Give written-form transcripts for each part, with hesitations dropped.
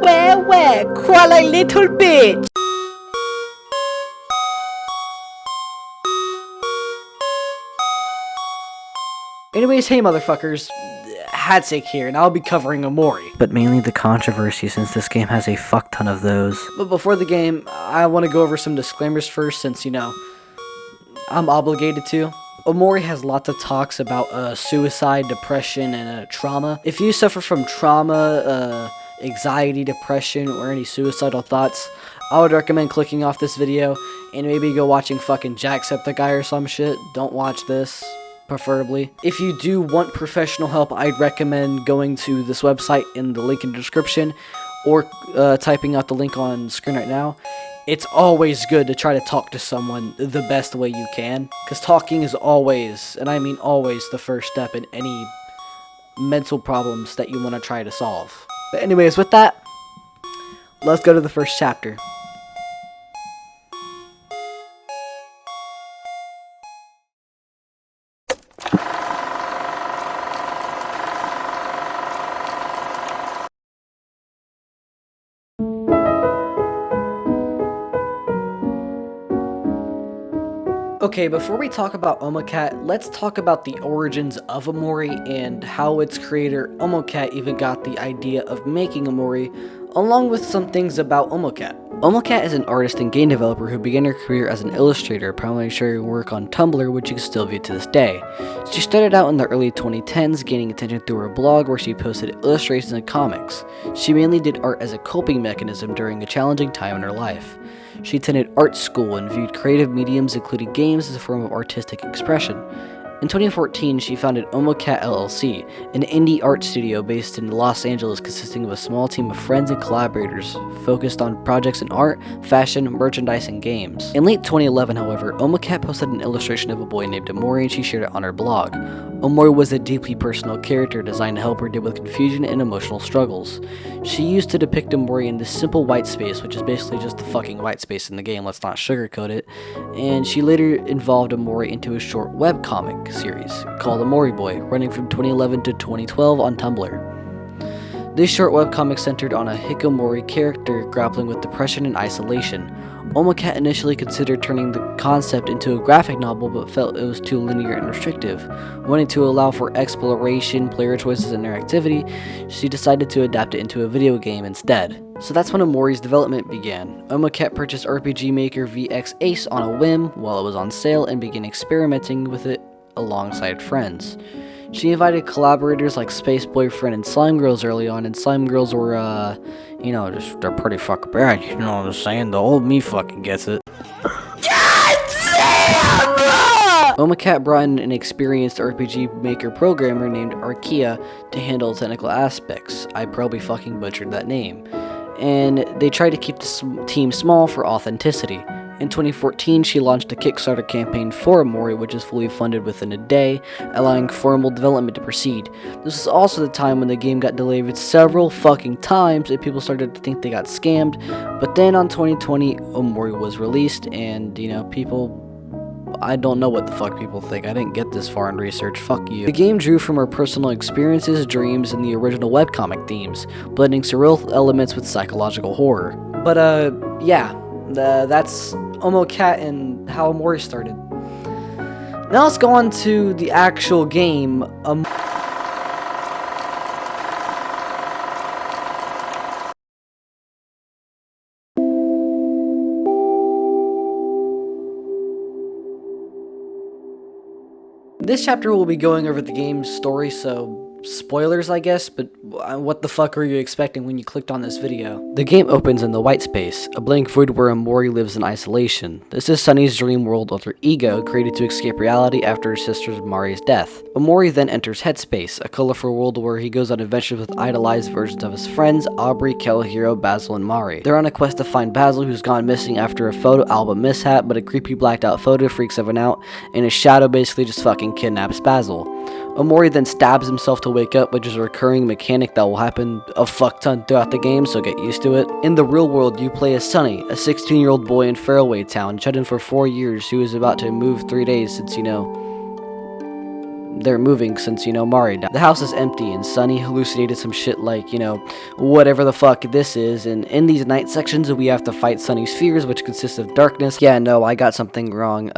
Where, cry like little bitch. Anyways, hey motherfuckers, Hatsake here, and I'll be covering Omori. But mainly the controversy, since this game has a fuck ton of those. But before the game, I want to go over some disclaimers first, since, I'm obligated to. Omori has lots of talks about suicide, depression, and trauma. If you suffer from trauma, anxiety, depression, or any suicidal thoughts, I would recommend clicking off this video and maybe go watching fucking Jacksepticeye or some shit. Don't watch this, preferably. If you do want professional help, I'd recommend going to this website in the link in the description, or typing out the link on screen right now. It's always good to try to talk to someone the best way you can, because talking is always, and I mean always, the first step in any mental problems that you want to try to solve. But anyways, with that, let's go to the first chapter. Okay, before we talk about Omocat, let's talk about the origins of Omori and how its creator, Omocat, even got the idea of making Omori, along with some things about Omocat. Omocat is an artist and game developer who began her career as an illustrator, primarily sharing work on Tumblr, which you can still view to this day. She started out in the early 2010s, gaining attention through her blog where she posted illustrations and comics. She mainly did art as a coping mechanism during a challenging time in her life. She attended art school and viewed creative mediums, including games, as a form of artistic expression. In 2014, she founded Omocat LLC, an indie art studio based in Los Angeles consisting of a small team of friends and collaborators focused on projects in art, fashion, merchandise, and games. In late 2011, however, Omocat posted an illustration of a boy named Omori and she shared it on her blog. Omori was a deeply personal character designed to help her deal with confusion and emotional struggles. She used to depict Omori in this simple white space, which is basically just the fucking white space in the game, let's not sugarcoat it, and she later involved Omori into a short webcomic series called Omori Boy, running from 2011 to 2012 on Tumblr. This short webcomic centered on a hikikomori character grappling with depression and isolation. Omocat initially considered turning the concept into a graphic novel, but felt it was too linear and restrictive. Wanting to allow for exploration, player choices, and interactivity, she decided to adapt it into a video game instead. So that's when Omori's development began. Omocat purchased RPG Maker VX Ace on a whim while it was on sale and began experimenting with it alongside friends. She invited collaborators like Space Boyfriend and Slime Girls early on, and Slime Girls were, they're pretty fucking bad, you know what I'm saying? The old me fucking gets it. Omocat brought in an experienced RPG Maker programmer named Arkia to handle technical aspects. I probably fucking butchered that name. And they tried to keep the team small for authenticity. In 2014, she launched a Kickstarter campaign for Omori, which is fully funded within a day, allowing formal development to proceed. This was also the time when the game got delayed several fucking times and people started to think they got scammed. But then on 2020, Omori was released, and I don't know what the fuck people think. I didn't get this far in research. Fuck you. The game drew from her personal experiences, dreams, and the original webcomic themes, blending surreal elements with psychological horror. But, that's Omocat and how Omori started. Now let's go on to the actual game. This chapter will be going over the game's story, so spoilers, I guess, but what the fuck are you expecting when you clicked on this video? The game opens in the white space, a blank void where Omori lives in isolation. This is Sunny's dream world alter ego, created to escape reality after her sister Mari's death. Omori then enters Headspace, a colorful world where he goes on adventures with idolized versions of his friends, Aubrey, Kelhiro, Basil, and Mari. They're on a quest to find Basil, who's gone missing after a photo album mishap, but a creepy blacked out photo freaks everyone out, and his shadow basically just fucking kidnaps Basil. Omori then stabs himself to wake up, which is a recurring mechanic that will happen a fuck ton throughout the game, so get used to it. In the real world, you play as Sunny, a 16-year-old boy in Fairway Town, shut in for 4 years, who is about to move 3 days since, they're moving since, Mari died. The house is empty, and Sunny hallucinated some shit like, whatever the fuck this is, and in these night sections, we have to fight Sunny's fears, which consists of darkness. Yeah, no, I got something wrong.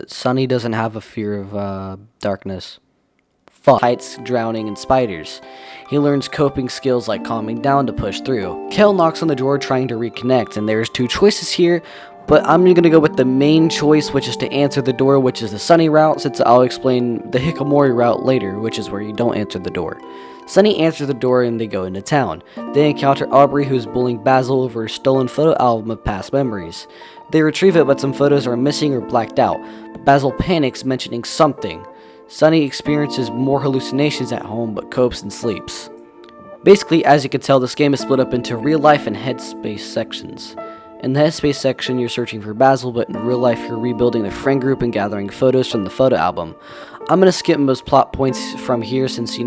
Sunny doesn't have a fear of, darkness. Fuck. Heights, drowning, and spiders. He learns coping skills like calming down to push through. Kel knocks on the door trying to reconnect, and there's two choices here, but I'm gonna go with the main choice, which is to answer the door, which is the Sunny route, since I'll explain the Hikikomori route later, which is where you don't answer the door. Sunny answers the door and they go into town. They encounter Aubrey, who's bullying Basil over a stolen photo album of past memories. They retrieve it, but some photos are missing or blacked out. Basil panics, mentioning something. Sunny experiences more hallucinations at home, but copes and sleeps. Basically, as you can tell, this game is split up into real life and headspace sections. In the headspace section, you're searching for Basil, but in real life, you're rebuilding the friend group and gathering photos from the photo album. I'm gonna skip most plot points from here since,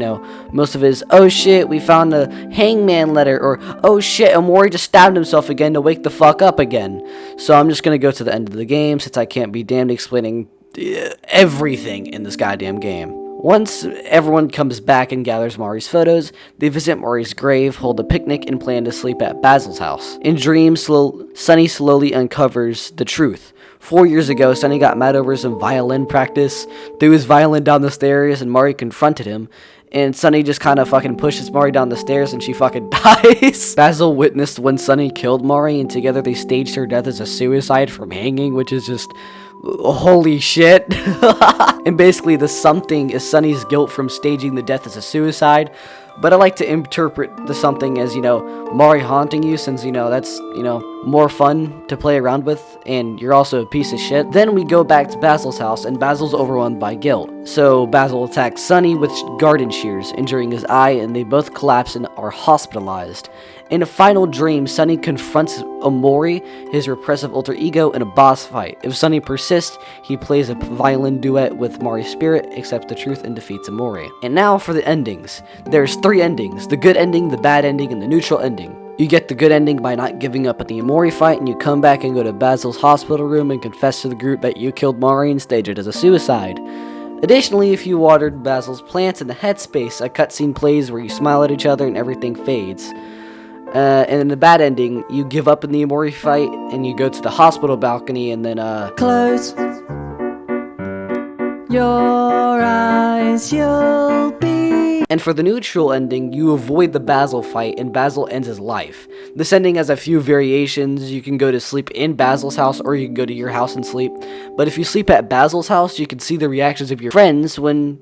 most of it is, oh shit, we found a hangman letter, or oh shit, Omori just stabbed himself again to wake the fuck up again. So I'm just gonna go to the end of the game since I can't be damned explaining everything in this goddamn game. Once everyone comes back and gathers Mari's photos, they visit Mari's grave, hold a picnic, and plan to sleep at Basil's house. In dreams, Sunny slowly uncovers the truth. 4 years ago, Sunny got mad over some violin practice, threw his violin down the stairs, and Mari confronted him. And Sunny just kind of fucking pushes Mari down the stairs and she fucking dies. Basil witnessed when Sunny killed Mari, and together they staged her death as a suicide from hanging, which is just holy shit. And basically the something is Sunny's guilt from staging the death as a suicide, but I like to interpret the something as, Mari haunting you, since, that's, more fun to play around with, and you're also a piece of shit. Then we go back to Basil's house, and Basil's overwhelmed by guilt. So Basil attacks Sunny with garden shears, injuring his eye, and they both collapse and are hospitalized. In a final dream, Sunny confronts Omori, his repressive alter ego, in a boss fight. If Sunny persists, he plays a violin duet with Mari's spirit, accepts the truth, and defeats Omori. And now for the endings. There's 3 endings: the good ending, the bad ending, and the neutral ending. You get the good ending by not giving up at the Omori fight, and you come back and go to Basil's hospital room and confess to the group that you killed Mari and staged it as a suicide. Additionally, if you watered Basil's plants in the headspace, a cutscene plays where you smile at each other and everything fades. And in the bad ending, you give up in the Omori fight, and you go to the hospital balcony, and then, close your eyes, you'll be... And for the neutral ending, you avoid the Basil fight, and Basil ends his life. This ending has a few variations. You can go to sleep in Basil's house, or you can go to your house and sleep. But if you sleep at Basil's house, you can see the reactions of your friends when,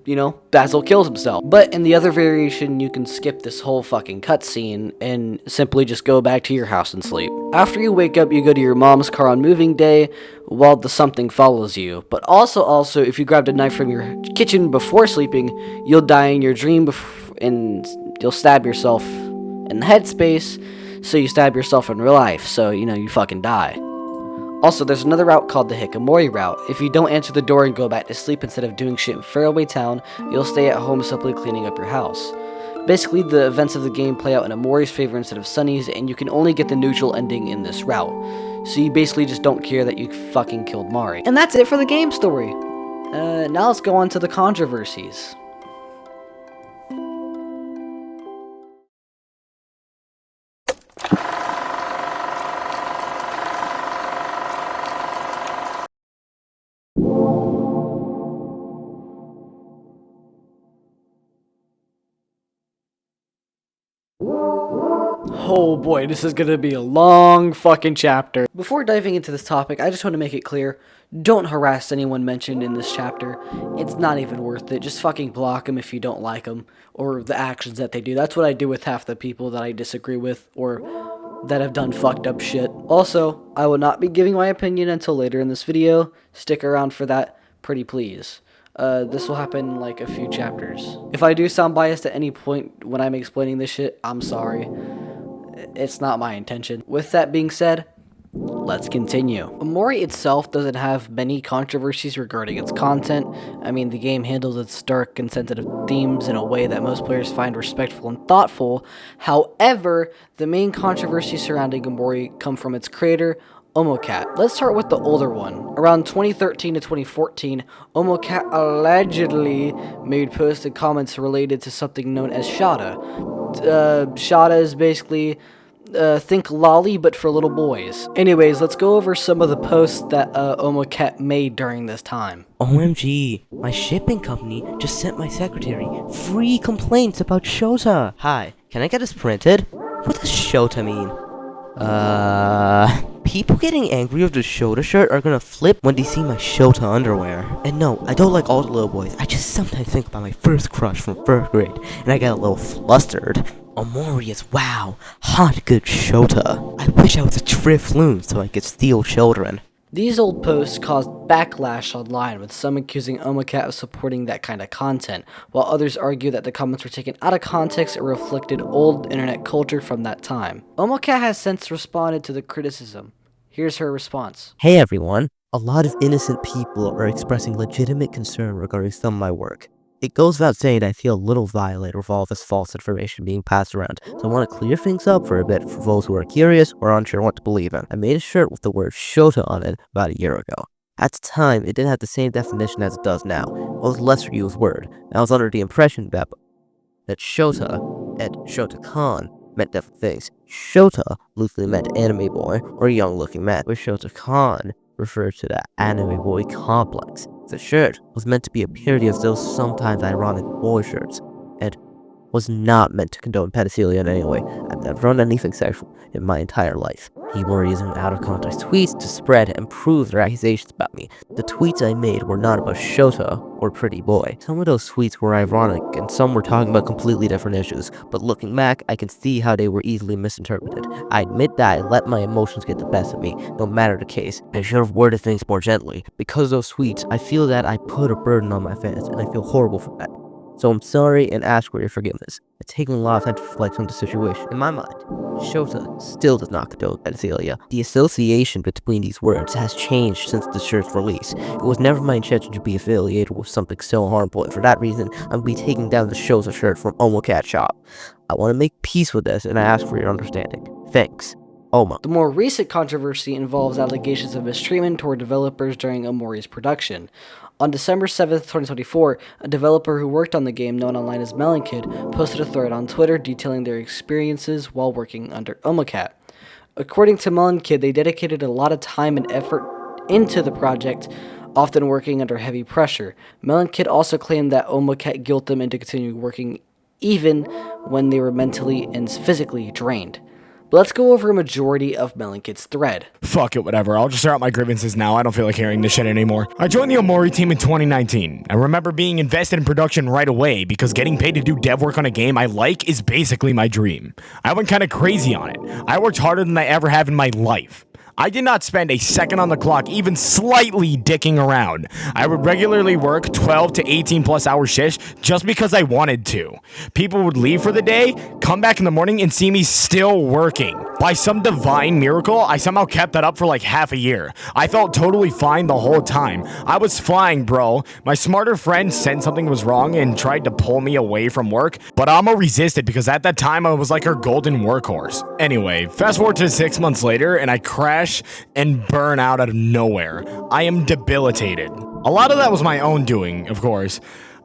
Basil kills himself. But in the other variation, you can skip this whole fucking cutscene and simply just go back to your house and sleep. After you wake up, you go to your mom's car on moving day while the something follows you. But also, if you grabbed a knife from your kitchen before sleeping, you'll die in your dream and you'll stab yourself in the headspace, so you stab yourself in real life, so, you fucking die. Also, there's another route called the Hikikomori route. If you don't answer the door and go back to sleep instead of doing shit in faraway town, you'll stay at home simply cleaning up your house. Basically, the events of the game play out in Omori's favor instead of Sunny's, and you can only get the neutral ending in this route. So you basically just don't care that you fucking killed Mari. And that's it for the game story. Now let's go on to the controversies. Oh boy, this is gonna be a long fucking chapter. Before diving into this topic, I just want to make it clear, don't harass anyone mentioned in this chapter. It's not even worth it. Just fucking block them if you don't like them, or the actions that they do. That's what I do with half the people that I disagree with, or that have done fucked up shit. Also, I will not be giving my opinion until later in this video. Stick around for that, pretty please. This will happen in like a few chapters. If I do sound biased at any point when I'm explaining this shit, I'm sorry. It's not my intention. With that being said, let's continue. Omori itself doesn't have many controversies regarding its content. I mean, the game handles its dark and sensitive themes in a way that most players find respectful and thoughtful. However, the main controversies surrounding Omori come from its creator, Omocat. Let's start with the older one. Around 2013 to 2014, Omocat allegedly made posts and comments related to something known as Shada. Shada is basically think lolly but for little boys. Anyways, let's go over some of the posts that Omocat made during this time. OMG, my shipping company just sent my secretary free complaints about Shota. Hi, can I get this printed? What does Shota mean? People getting angry with the Shota shirt are gonna flip when they see my Shota underwear. And no, I don't like all the little boys. I just sometimes think about my first crush from 3rd grade, and I get a little flustered. Omori is wow, hot good Shota. I wish I was a Trifloon so I could steal children. These old posts caused backlash online, with some accusing Omocat of supporting that kind of content, while others argue that the comments were taken out of context and reflected old internet culture from that time. Omocat has since responded to the criticism. Here's her response. Hey everyone, a lot of innocent people are expressing legitimate concern regarding some of my work. It goes without saying that I feel a little violated with all this false information being passed around, so I want to clear things up for a bit for those who are curious or unsure what to believe in. I made a shirt with the word Shota on it about a year ago. At the time, it didn't have the same definition as it does now. It was a lesser used word, and I was under the impression that Shota and Shotakan meant different things. Shota loosely meant anime boy or young looking man, where Shotakan referred to the anime boy complex. The shirt was meant to be a parody of those sometimes ironic boy shirts, and was not meant to condone pedophilia in any way. I've never done anything sexual in my entire life. People were using out of context tweets to spread and prove their accusations about me. The tweets I made were not about Shota or Pretty Boy. Some of those tweets were ironic, and some were talking about completely different issues, but looking back, I can see how they were easily misinterpreted. I admit that I let my emotions get the best of me, no matter the case. I should have worded things more gently. Because of those tweets, I feel that I put a burden on my fans, and I feel horrible for that. So I'm sorry and ask for your forgiveness. It's taken a lot of time to reflect on the situation. In my mind, Shota still does not condone pedophilia. The association between these words has changed since the shirt's release. It was never my intention to be affiliated with something so harmful, and for that reason, I'll be taking down the Shota shirt from Omocat shop. I want to make peace with this, and I ask for your understanding. Thanks. Oma. The more recent controversy involves allegations of mistreatment toward developers during Omori's production. On December 7th, 2024, a developer who worked on the game, known online as Melonkid, posted a thread on Twitter detailing their experiences while working under Omocat. According to Melonkid, they dedicated a lot of time and effort into the project, often working under heavy pressure. Melonkid also claimed that Omocat guilted them into continuing working even when they were mentally and physically drained. But let's go over a majority of Melonkid's thread. Fuck it, whatever. I'll just air out my grievances now. I don't feel like hearing this shit anymore. I joined the Omori team in 2019. I remember being invested in production right away because getting paid to do dev work on a game I like is basically my dream. I went kind of crazy on it. I worked harder than I ever have in my life. I did not spend a second on the clock even slightly dicking around. I would regularly work 12 to 18 plus hour shifts just because I wanted to. People would leave for the day, come back in the morning and see me still working. By some divine miracle, I somehow kept that up for like half a year. I felt totally fine the whole time. I was flying, bro. My smarter friend said something was wrong and tried to pull me away from work, but Amo resisted because at that time I was like her golden workhorse. Anyway, fast forward to 6 months later and I crash and burn out of nowhere. I am debilitated. A lot of that was my own doing, of course.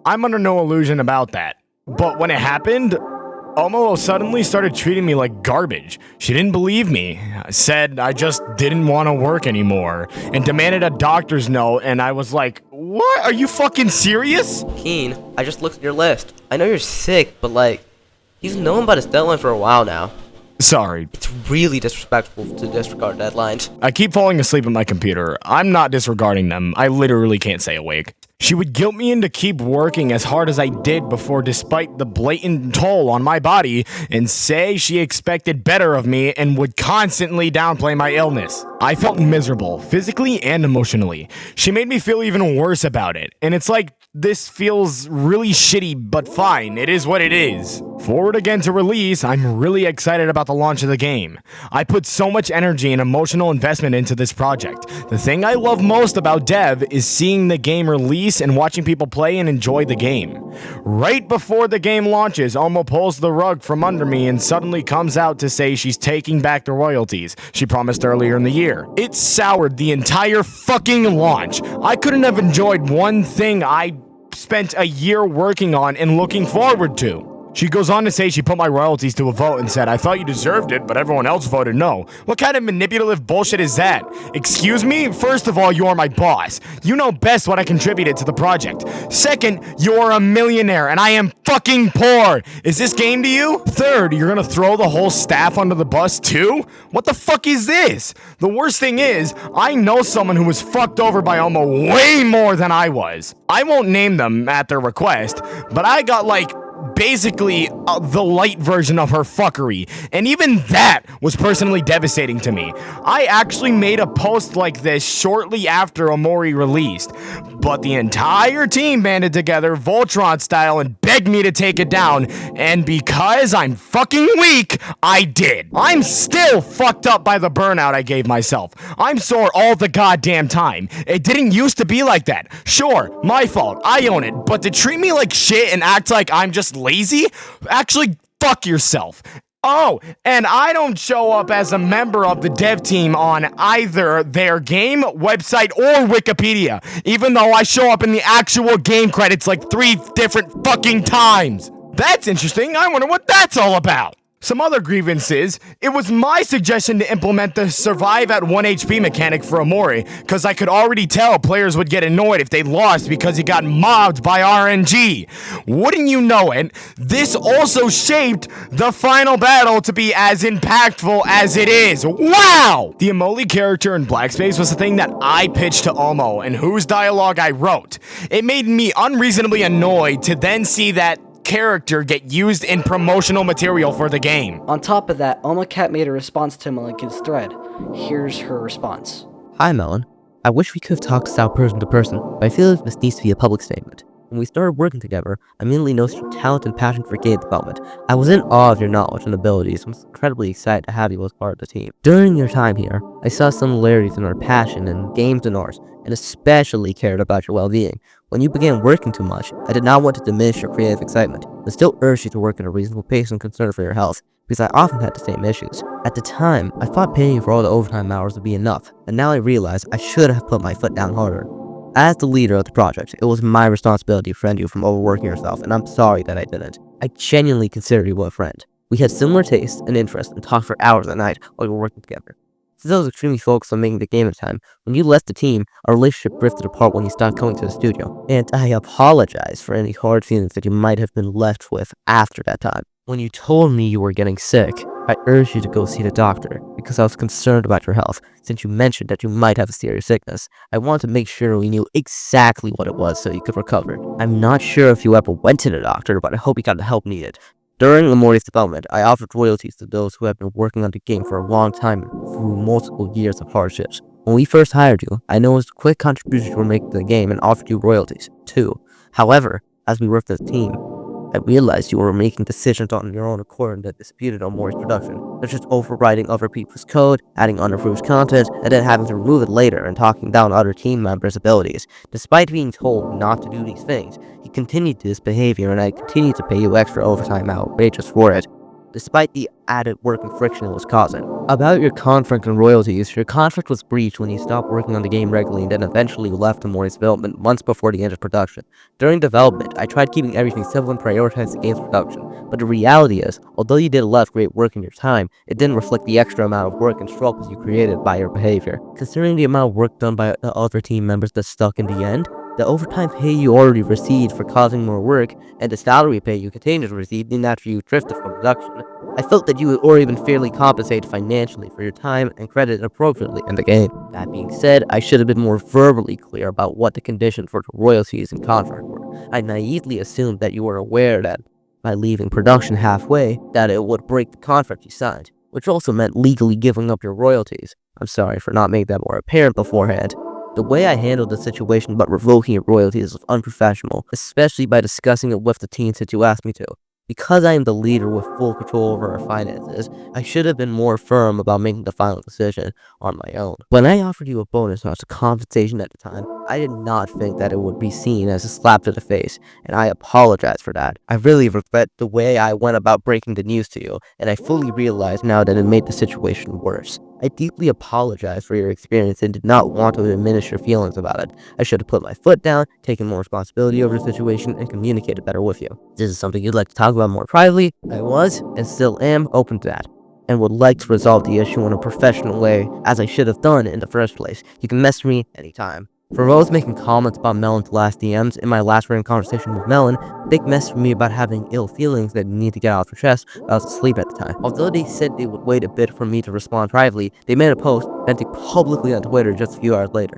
I'm under no illusion about that. But when it happened, Omo suddenly started treating me like garbage. She didn't believe me, said I just didn't want to work anymore, and demanded a doctor's note, and I was like, what? Are you fucking serious? Keen, I just looked at your list. I know you're sick, but like, he's known about his deadline for a while now. Sorry. It's really disrespectful to disregard deadlines. I keep falling asleep at my computer. I'm not disregarding them. I literally can't stay awake. She would guilt me into keep working as hard as I did before, despite the blatant toll on my body, and say she expected better of me and would constantly downplay my illness. I felt miserable, physically and emotionally. She made me feel even worse about it, and it's like This feels really shitty, but fine, it is what it is. Forward again to release, I'm really excited about the launch of the game. I put so much energy and emotional investment into this project. The thing I love most about Dev is seeing the game release and watching people play and enjoy the game. Right before the game launches, Omo pulls the rug from under me and suddenly comes out to say she's taking back the royalties she promised earlier in the year. It soured the entire fucking launch. I couldn't have enjoyed one thing I spent a year working on and looking forward to. She goes on to say she put my royalties to a vote and said, I thought you deserved it, but everyone else voted no. What kind of manipulative bullshit is that? Excuse me? First of all, you are my boss. You know best what I contributed to the project. Second, you're a millionaire and I am fucking poor. Is this game to you? Third, you're gonna throw the whole staff under the bus too? What the fuck is this? The worst thing is, I know someone who was fucked over by Omo way more than I was. I won't name them at their request, but I got basically the light version of her fuckery, and even that was personally devastating to me. I actually made a post like this shortly after Omori released, but the entire team banded together Voltron style and begged me to take it down, and because I'm fucking weak, I did. I'm still fucked up by the burnout I gave myself. I'm sore all the goddamn time. It didn't used to be like that. Sure, my fault, I own it, but to treat me like shit and act like I'm just lazy? Actually, fuck yourself. Oh, and I don't show up as a member of the dev team on either their game, website, or Wikipedia, even though I show up in the actual game credits like 3 different fucking times. That's interesting. I wonder what that's all about. Some other grievances, it was my suggestion to implement the survive at 1 HP mechanic for Omori, cause I could already tell players would get annoyed if they lost because he got mobbed by RNG. Wouldn't you know it, this also shaped the final battle to be as impactful as it is. Wow! The Omori character in Black Space was the thing that I pitched to Omo and whose dialogue I wrote. It made me unreasonably annoyed to then see that character get used in promotional material for the game. On top of that, Omocat made a response to Malikin's thread. Here's her response. Hi, Melon. I wish we could have talked this out person to person, but I feel like this needs to be a public statement. When we started working together, I immediately noticed your talent and passion for game development. I was in awe of your knowledge and abilities and was incredibly excited to have you as part of the team. During your time here, I saw similarities in our passion in games and art, and especially cared about your well-being. When you began working too much, I did not want to diminish your creative excitement, but still urged you to work at a reasonable pace and concern for your health, because I often had the same issues. At the time, I thought paying you for all the overtime hours would be enough, and now I realize I should have put my foot down harder. As the leader of the project, it was my responsibility to prevent you from overworking yourself, and I'm sorry that I didn't. I genuinely consider you a friend. We had similar tastes and interests and talked for hours at night while we were working together. Since I was extremely focused on making the game at the time, when you left the team, our relationship drifted apart when you stopped coming to the studio. And I apologize for any hard feelings that you might have been left with after that time. When you told me you were getting sick, I urged you to go see the doctor because I was concerned about your health. Since you mentioned that you might have a serious sickness, I wanted to make sure we knew exactly what it was so you could recover. I'm not sure if you ever went to the doctor, but I hope you got the help needed. During Omori's development, I offered royalties to those who have been working on the game for a long time through multiple years of hardships. When we first hired you, I noticed the quick contributions you were making to the game and offered you royalties, too. However, as we worked as a team, I realized you were making decisions on your own accord that disputed Omori's production, such as overriding other people's code, adding unapproved content, and then having to remove it later and talking down other team members' abilities. Despite being told not to do these things, you continued this behavior and I continued to pay you extra overtime outrageous for it, despite the added work and friction it was causing. About your contract and royalties, your contract was breached when you stopped working on the game regularly and then eventually left Omori's development months before the end of production. During development, I tried keeping everything simple and prioritized the game's production, but the reality is, although you did a lot of great work in your time, it didn't reflect the extra amount of work and struggles you created by your behavior. Considering the amount of work done by the other team members that stuck in the end, the overtime pay you already received for causing more work, and the salary pay you continued to receive even after you drifted from production, I felt that you were even fairly compensated financially for your time and credited appropriately in the game. That being said, I should have been more verbally clear about what the conditions for the royalties and contract were. I naively assumed that you were aware that, by leaving production halfway, that it would break the contract you signed, which also meant legally giving up your royalties. I'm sorry for not making that more apparent beforehand. The way I handled the situation about revoking your royalties was unprofessional, especially by discussing it with the team since you asked me to. Because I am the leader with full control over our finances, I should have been more firm about making the final decision on my own. When I offered you a bonus as a compensation at the time, I did not think that it would be seen as a slap to the face, and I apologize for that. I really regret the way I went about breaking the news to you, and I fully realize now that it made the situation worse. I deeply apologize for your experience and did not want to diminish your feelings about it. I should have put my foot down, taken more responsibility over the situation, and communicated better with you. If this is something you'd like to talk about more privately, I was, and still am, open to that, and would like to resolve the issue in a professional way, as I should have done in the first place. You can message me anytime. For those making comments about Melon's last DMs, in my last written conversation with Melon, they messaged me about having ill feelings that you need to get off your chest. I was asleep at the time. Although they said they would wait a bit for me to respond privately, they made a post venting publicly on Twitter just a few hours later,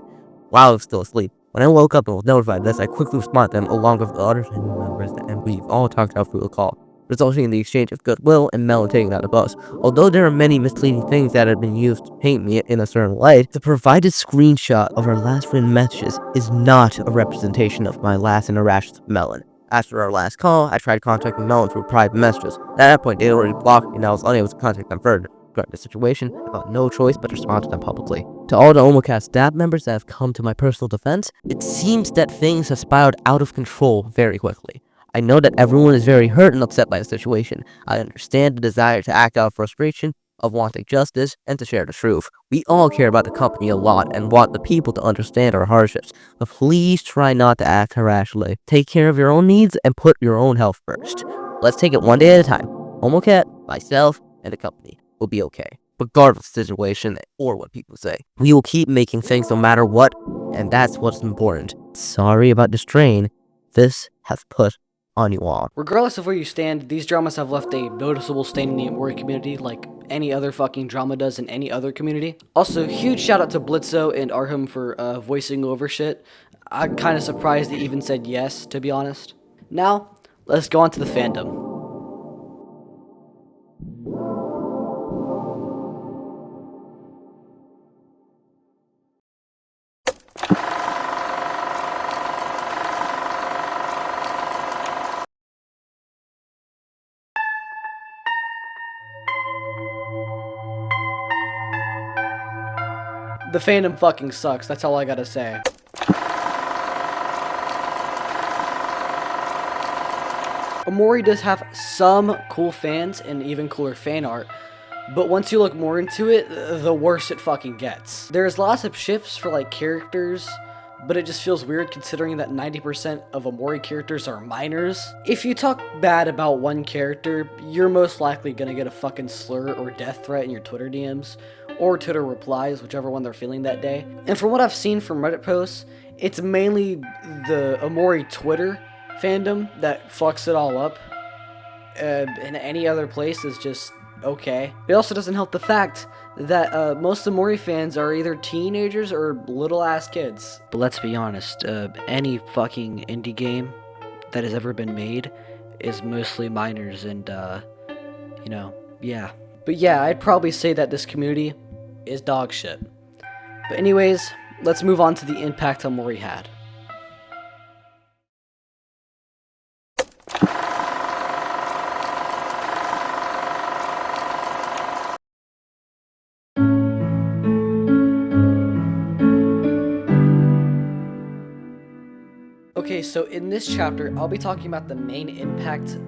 while I was still asleep. When I woke up and was notified of this, I quickly responded to them along with the other family members, and we've all talked out through the call, resulting in the exchange of goodwill and Melon taking out the bus. Although there are many misleading things that have been used to paint me in a certain light, the provided screenshot of our last written messages is not a representation of my last interactions with Melon. After our last call, I tried contacting Melon through private messages. At that point, they had already blocked me and I was unable to contact them further. Regarding the situation, I felt no choice but to respond to them publicly. To all the Omocat staff members that have come to my personal defense, it seems that things have spiraled out of control very quickly. I know that everyone is very hurt and upset by the situation. I understand the desire to act out of frustration, of wanting justice, and to share the truth. We all care about the company a lot and want the people to understand our hardships, but please try not to act irrationally. Take care of your own needs and put your own health first. Let's take it one day at a time. Omocat, myself, and the company will be okay, regardless of the situation or what people say. We will keep making things no matter what, and that's what's important. Sorry about the strain this has put on you all. Regardless of where you stand, these dramas have left a noticeable stain in the Omori community like any other fucking drama does in any other community. Also, huge shout out to Blitzo and Arham for voicing over shit. I'm kind of surprised they even said yes, to be honest. Now, let's go on to the fandom. The fandom fucking sucks, that's all I gotta say. Omori does have some cool fans and even cooler fan art, but once you look more into it, the worse it fucking gets. There's lots of shifts for like characters, but it just feels weird considering that 90% of Omori characters are minors. If you talk bad about one character, you're most likely gonna get a fucking slur or death threat in your Twitter DMs, or Twitter replies, whichever one they're feeling that day. And from what I've seen from Reddit posts, it's mainly the Omori Twitter fandom that fucks it all up. And any other place is just okay. It also doesn't help the fact that most Omori fans are either teenagers or little ass kids. But let's be honest, any fucking indie game that has ever been made is mostly minors and, you know, yeah. But yeah, I'd probably say that this community is dog shit. But anyways, let's move on to the impact Omori had. Okay, so in this chapter, I'll be talking about the main impact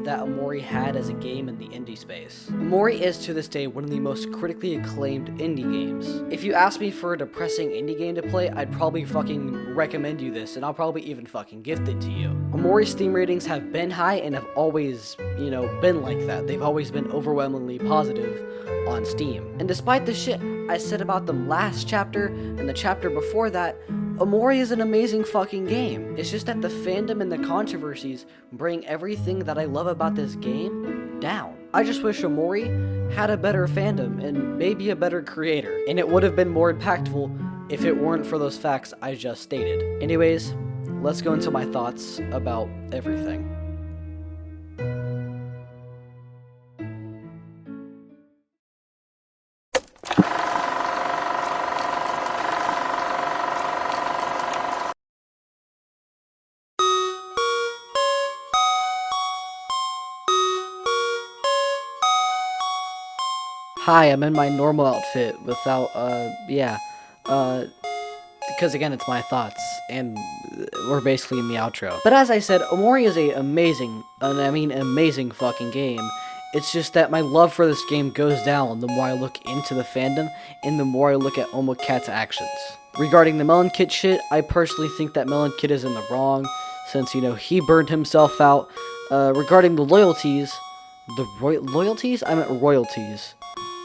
that Omori had as a game in the indie space. Omori is to this day one of the most critically acclaimed indie games. If you ask me for a depressing indie game to play, I'd probably fucking recommend you this, and I'll probably even fucking gift it to you. Omori's Steam ratings have been high and have always, been like that. They've always been overwhelmingly positive on Steam. And despite the shit I said about them last chapter and the chapter before that, Omori is an amazing fucking game. It's just that the fandom and the controversies bring everything that I love about this game down. I just wish Omori had a better fandom and maybe a better creator, and it would have been more impactful if it weren't for those facts I just stated. Anyways, let's go into my thoughts about everything. hi, I'm in my normal outfit without, yeah. Because again, it's my thoughts, and we're basically in the outro. But as I said, Omori is a amazing fucking game. It's just that my love for this game goes down the more I look into the fandom, and the more I look at Omocat's actions. Regarding the Melon Kid shit, I personally think that Melon Kid is in the wrong, since, you know, he burned himself out. Regarding the loyalties, loyalties? I meant royalties.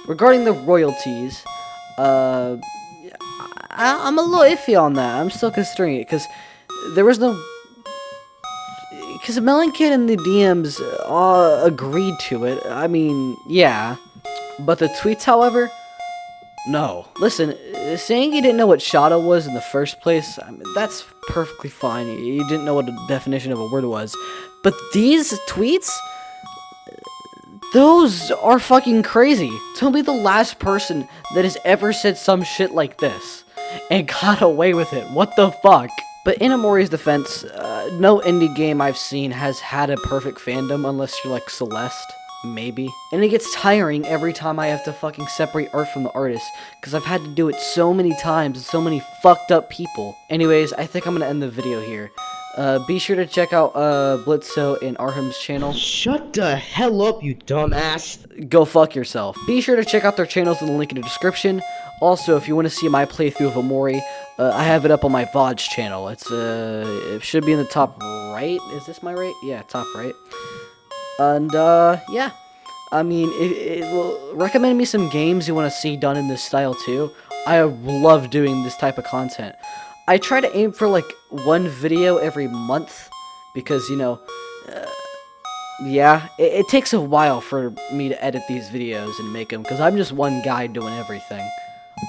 Regarding the royalties, I'm a little iffy on that. I'm still considering it, because there was no... Because Melon Kid and the DMs agreed to it. I mean, yeah. But the tweets, however, no. Listen, saying you didn't know what Shadow was in the first place, I mean, that's perfectly fine. You didn't know what the definition of a word was. But these tweets... Those are fucking crazy. Tell me the last person that has ever said some shit like this and got away with it. What the fuck? But in Omori's defense, no indie game I've seen has had a perfect fandom unless you're like Celeste. Maybe. And it gets tiring every time I have to fucking separate art from the artist, because I've had to do it so many times with so many fucked up people. Anyways, I think I'm gonna end the video here. Be sure to check out Blitzo and Arham's channel. Shut the hell up, you dumbass. Go fuck yourself. Be sure to check out their channels in the link in the description. Also, if you want to see my playthrough of Omori, I have it up on my VODs channel. It's it should be in the top right. Is this my right? Yeah, top right. And yeah. I mean, recommend me some games you want to see done in this style too. I love doing this type of content. I try to aim for like one video every month because, you know, yeah, it takes a while for me to edit these videos and make them because I'm just one guy doing everything.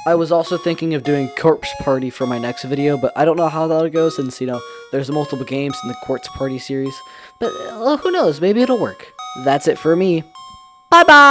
I was also thinking of doing Corpse Party for my next video, but I don't know how that'll go since, you know, there's multiple games in the Corpse Party series. But who knows, maybe it'll work. That's it for me. Bye-bye!